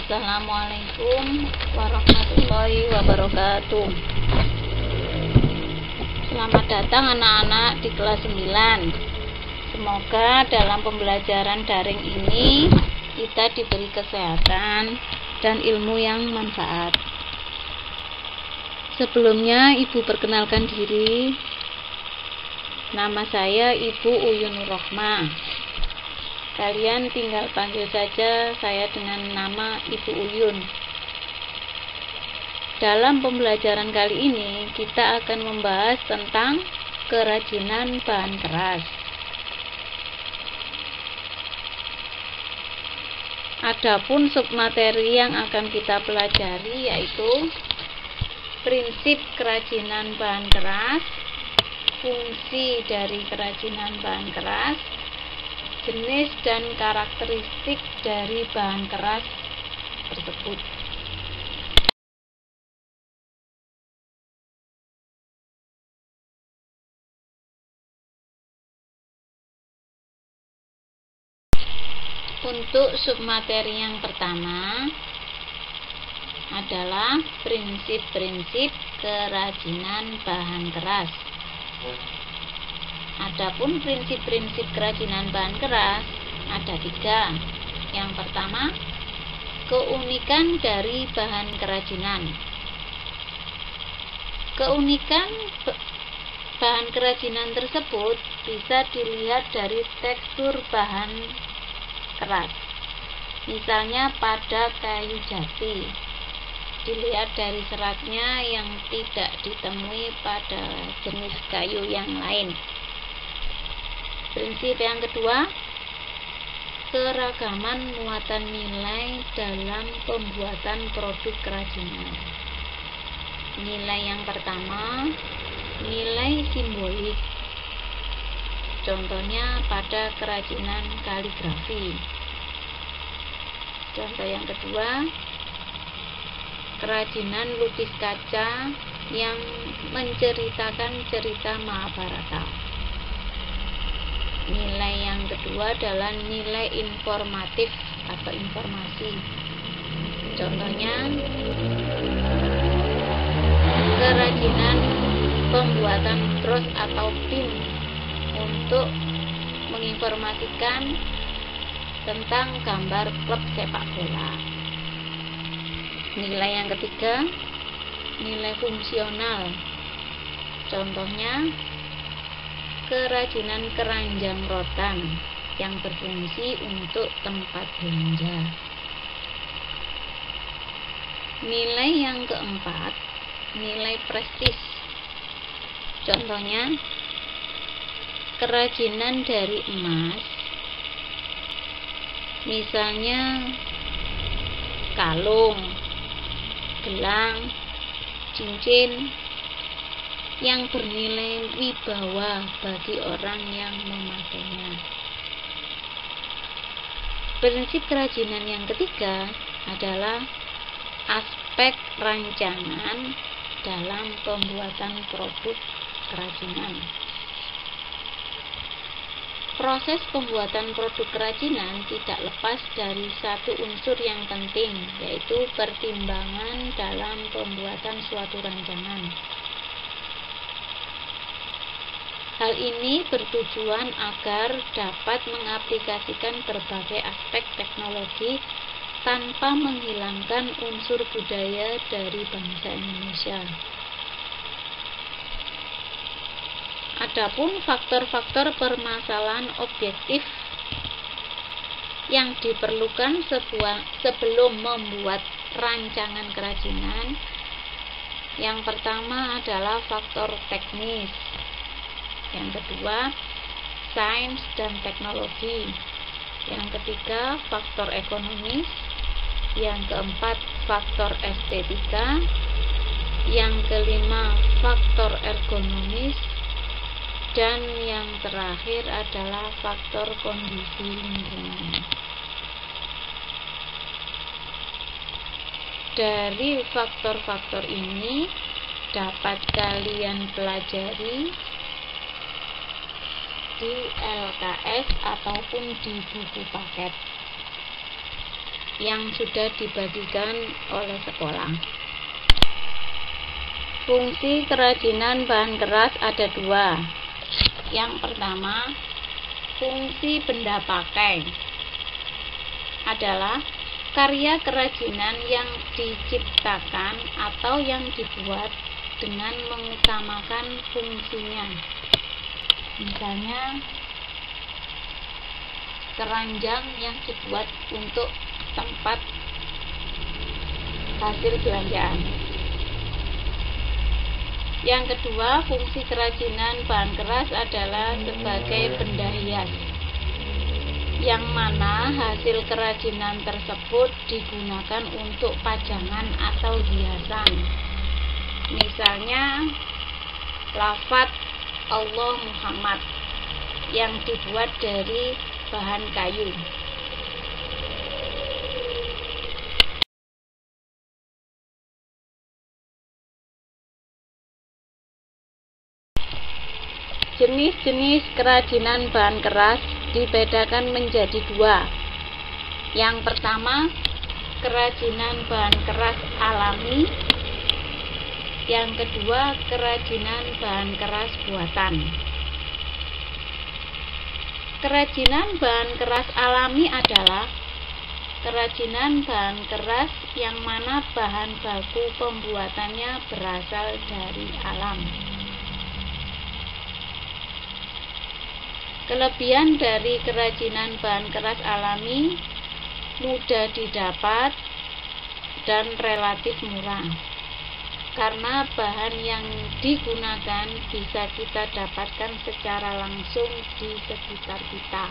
Assalamualaikum warahmatullahi wabarakatuh. Selamat datang anak-anak di kelas 9. Semoga dalam pembelajaran daring ini kita diberi kesehatan dan ilmu yang manfaat. Sebelumnya Ibu perkenalkan diri. Nama saya Ibu Uyun Rohma. Kalian tinggal panggil saja saya dengan nama Ibu Uyun. Dalam pembelajaran kali ini kita akan membahas tentang kerajinan bahan keras. Adapun submateri yang akan kita pelajari yaitu prinsip kerajinan bahan keras, fungsi dari kerajinan bahan keras, jenis dan karakteristik dari bahan keras tersebut. Untuk submateri yang pertama adalah prinsip-prinsip kerajinan bahan keras. Adapun prinsip-prinsip kerajinan bahan keras ada 3. Yang pertama, keunikan dari bahan kerajinan. Keunikan bahan kerajinan tersebut bisa dilihat dari tekstur bahan keras. Misalnya pada kayu jati, dilihat dari seratnya yang tidak ditemui pada jenis kayu yang lain. Prinsip yang kedua, keragaman muatan nilai dalam pembuatan produk kerajinan. Nilai yang pertama, nilai simbolik. Contohnya pada kerajinan kaligrafi. Contoh yang kedua, kerajinan lukis kaca yang menceritakan cerita Mahabharata. Nilai yang kedua adalah nilai informatif atau informasi. Contohnya, kerajinan pembuatan bros atau pin untuk menginformasikan tentang gambar klub sepak bola. Nilai yang ketiga, nilai fungsional. Contohnya, kerajinan keranjang rotan yang berfungsi untuk tempat belanja. Nilai yang keempat, nilai prestis. Contohnya, kerajinan dari emas, misalnya kalung, gelang, cincin, yang bernilai wibawa bagi orang yang memakainya. Prinsip kerajinan yang ketiga adalah aspek rancangan dalam pembuatan produk kerajinan. Proses pembuatan produk kerajinan tidak lepas dari satu unsur yang penting, yaitu pertimbangan dalam pembuatan suatu rancangan. Hal ini bertujuan agar dapat mengaplikasikan berbagai aspek teknologi tanpa menghilangkan unsur budaya dari bangsa Indonesia. Adapun faktor-faktor permasalahan objektif yang diperlukan sebelum membuat rancangan kerajinan, yang pertama adalah faktor teknis. Yang kedua, sains dan teknologi. Yang ketiga, faktor ekonomis. Yang keempat, faktor estetika. Yang kelima, faktor ergonomis. Dan yang terakhir adalah faktor kondisi lingkungan. Dari faktor-faktor ini dapat kalian pelajari di LKS ataupun di buku paket. yang sudah dibagikan oleh sekolah. Fungsi kerajinan bahan keras ada dua. Yang pertama, fungsi benda pakai adalah karya kerajinan yang diciptakan atau yang dibuat dengan mengutamakan fungsinya. Misalnya, keranjang yang dibuat untuk tempat hasil belanjaan. Yang kedua, fungsi kerajinan bahan keras adalah sebagai benda hias, yang mana hasil kerajinan tersebut digunakan untuk pajangan atau hiasan. Misalnya, lafaz Allah Muhammad yang dibuat dari bahan kayu. Jenis-jenis kerajinan bahan keras dibedakan menjadi dua. Yang pertama, kerajinan bahan keras alami. Yang kedua, kerajinan bahan keras buatan. Kerajinan bahan keras alami adalah kerajinan bahan keras yang mana bahan baku pembuatannya berasal dari alam. Kelebihan dari kerajinan bahan keras alami: mudah didapat dan relatif murah, karena bahan yang digunakan bisa kita dapatkan secara langsung di sekitar kita.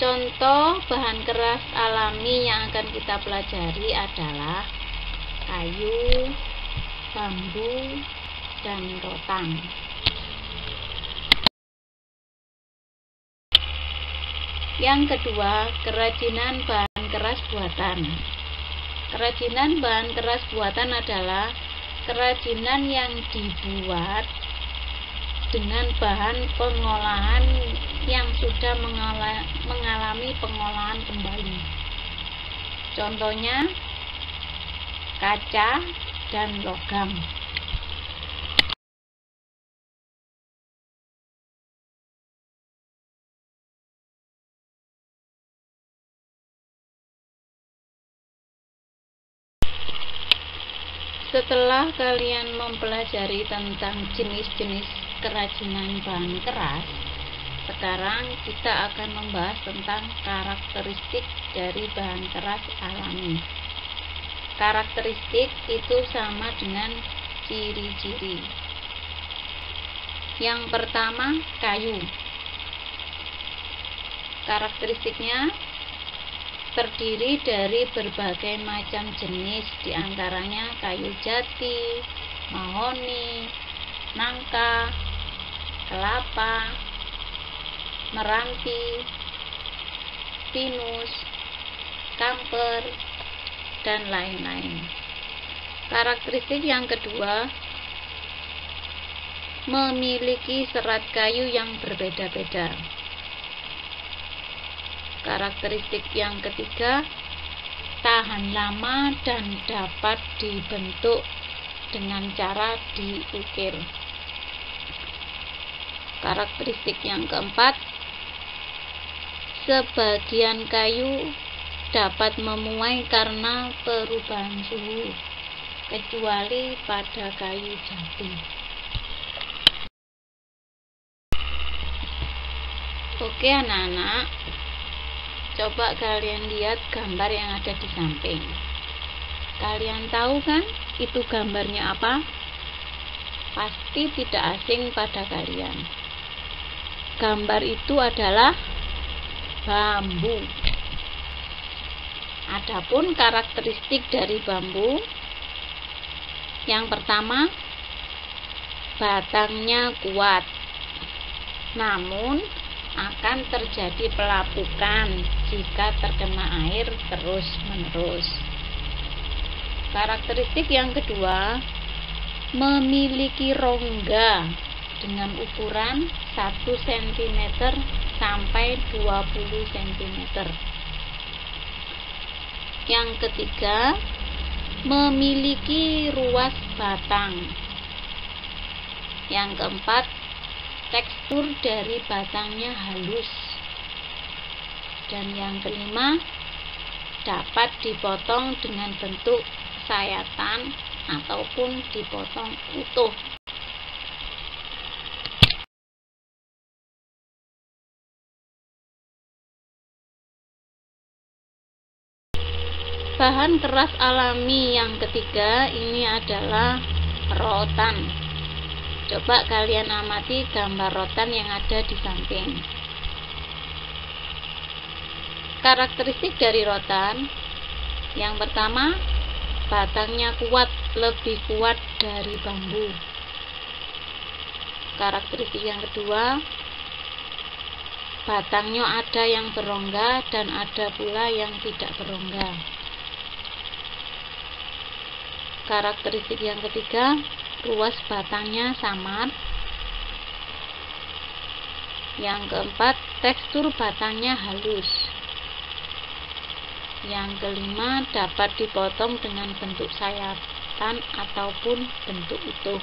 Contoh bahan keras alami yang akan kita pelajari adalah kayu, bambu, dan rotan. Yang kedua, kerajinan bahan keras buatan. Kerajinan bahan keras buatan adalah kerajinan yang dibuat dengan bahan pengolahan yang sudah mengalami pengolahan kembali. Contohnya, kaca dan logam. Setelah kalian mempelajari tentang jenis-jenis kerajinan bahan keras, sekarang kita akan membahas tentang karakteristik dari bahan keras alami. Karakteristik itu sama dengan ciri-ciri. Yang pertama, kayu. Karakteristiknya terdiri dari berbagai macam jenis, diantaranya kayu jati, mahoni, nangka, kelapa, meranti, pinus, kamper, dan lain-lain. Karakteristik yang kedua, memiliki serat kayu yang berbeda-beda. Karakteristik yang ketiga, tahan lama dan dapat dibentuk dengan cara diukir. Karakteristik yang keempat, sebagian kayu dapat memuai karena perubahan suhu, kecuali pada kayu jati. Oke anak-anak, coba kalian lihat gambar yang ada di samping. Kalian tahu kan itu gambarnya apa? Pasti tidak asing pada kalian. Gambar itu adalah bambu. Adapun karakteristik dari bambu, yang pertama, batangnya kuat, namun akan terjadi pelapukan jika terkena air terus-menerus. Karakteristik yang kedua, memiliki rongga dengan ukuran 1 cm sampai 20 cm. Yang ketiga, memiliki ruas batang. Yang keempat, tekstur dari batangnya halus. Dan yang kelima, dapat dipotong dengan bentuk sayatan ataupun dipotong utuh. Bahan keras alami yang ketiga ini adalah rotan. Coba kalian amati gambar rotan yang ada di samping. Karakteristik dari rotan, yang pertama, batangnya kuat, lebih kuat dari bambu. Karakteristik yang kedua, batangnya ada yang berongga dan ada pula yang tidak berongga. Karakteristik yang ketiga, ruas batangnya samar. Yang keempat, tekstur batangnya halus. Yang kelima, dapat dipotong dengan bentuk sayatan ataupun bentuk utuh.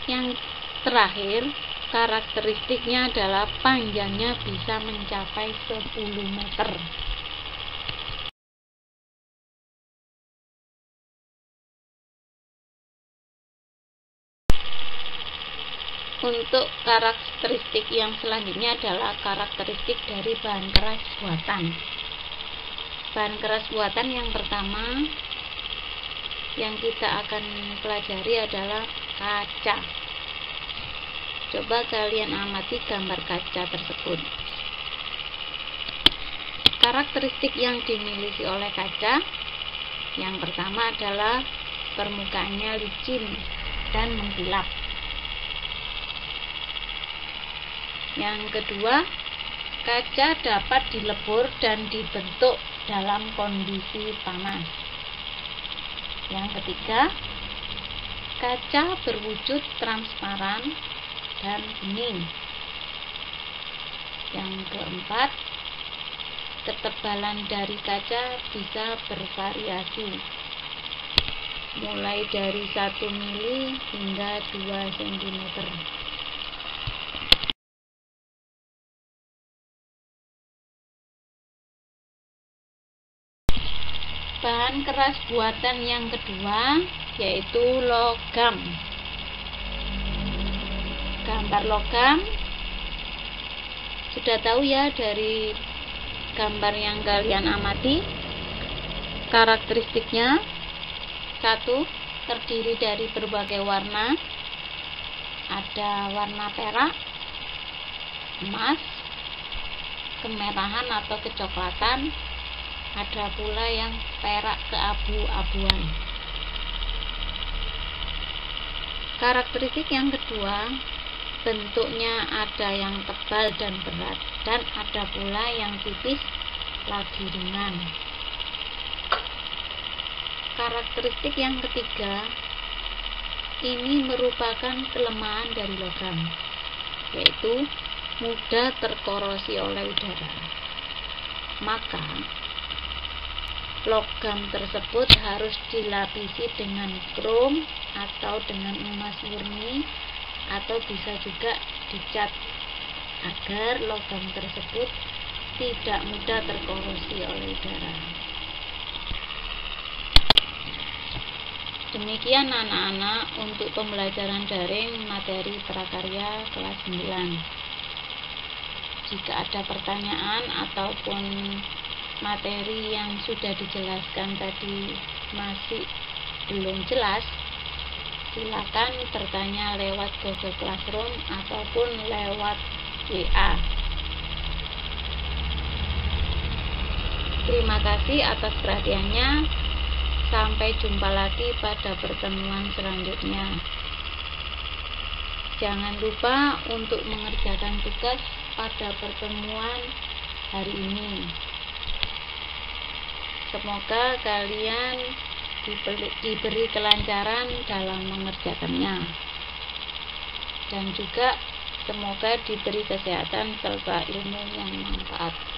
Yang terakhir, karakteristiknya adalah panjangnya bisa mencapai 10 meter. Untuk karakteristik yang selanjutnya adalah karakteristik dari bahan keras buatan. Bahan keras buatan yang pertama yang kita akan pelajari adalah kaca. Coba kalian amati gambar kaca tersebut. Karakteristik yang dimiliki oleh kaca yang pertama adalah permukaannya licin dan mengkilap. Yang kedua, kaca dapat dilebur dan dibentuk dalam kondisi panas. Yang ketiga, kaca berwujud transparan dan bening. Yang keempat, ketebalan dari kaca bisa bervariasi, mulai dari 1 mili hingga 2 cm. Bahan keras buatan yang kedua yaitu logam. Gambar logam sudah tahu ya dari gambar yang kalian amati. Karakteristiknya, 1. Terdiri dari berbagai warna. Ada warna perak, emas, kemerahan atau kecoklatan, ada pula yang perak keabu-abuan. Karakteristik yang kedua, bentuknya ada yang tebal dan berat, dan ada pula yang tipis lagi ringan. Karakteristik yang ketiga, ini merupakan kelemahan dari logam, yaitu mudah terkorosi oleh udara. Maka logam tersebut harus dilapisi dengan krom atau dengan emas murni, atau bisa juga dicat agar logam tersebut tidak mudah terkorosi oleh udara. Demikian anak-anak untuk pembelajaran daring materi prakarya kelas 9. Jika ada pertanyaan ataupun materi yang sudah dijelaskan tadi masih belum jelas, silakan bertanya lewat Google Classroom ataupun lewat WA. Terima kasih atas perhatiannya. Sampai jumpa lagi pada pertemuan selanjutnya. Jangan lupa untuk mengerjakan tugas pada pertemuan hari ini. Semoga kalian diberi kelancaran dalam mengerjakannya, dan juga semoga diberi kesehatan serta ilmu yang manfaat.